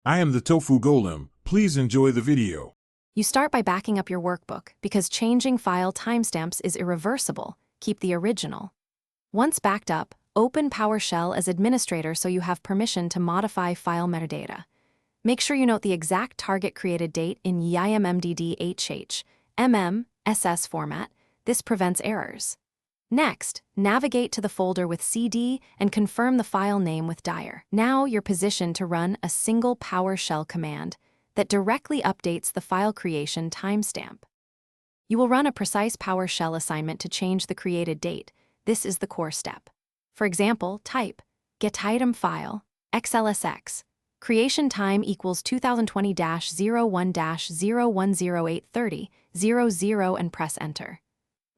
I am the Tofu Golem. Please enjoy the video. You start by backing up your workbook because changing file timestamps is irreversible. Keep the original. Once backed up, open PowerShell as administrator so you have permission to modify file metadata. Make sure you note the exact target created date in YIMMDDHH, SS format. This prevents errors. Next, navigate to the folder with CD and confirm the file name with dir. Now you're positioned to run a single PowerShell command that directly updates the file creation timestamp. You will run a precise PowerShell assignment to change the created date. This is the core step. For example, type getItem file XLSX. Creation time equals 2020-01-010830, and press enter.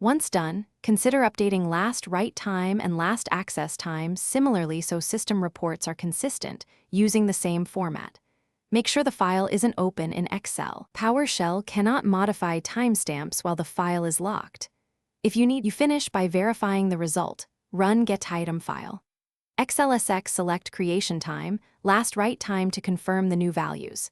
Once done, consider updating last write time and last access time similarly so system reports are consistent using the same format. Make sure the file isn't open in Excel. PowerShell cannot modify timestamps while the file is locked. If you need, you finish by verifying the result. Run getItem file. XLSX select creation time, last write time to confirm the new values.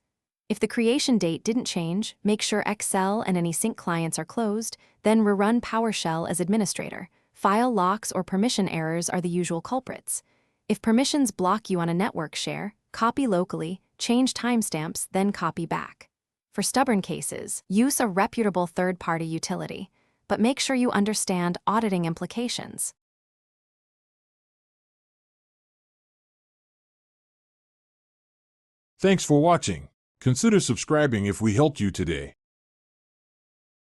If the creation date didn't change, make sure Excel and any sync clients are closed, then rerun PowerShell as administrator. File locks or permission errors are the usual culprits. If permissions block you on a network share, copy locally, change timestamps, then copy back. For stubborn cases, use a reputable third-party utility, but make sure you understand auditing implications. Thanks for watching. Consider subscribing if we helped you today.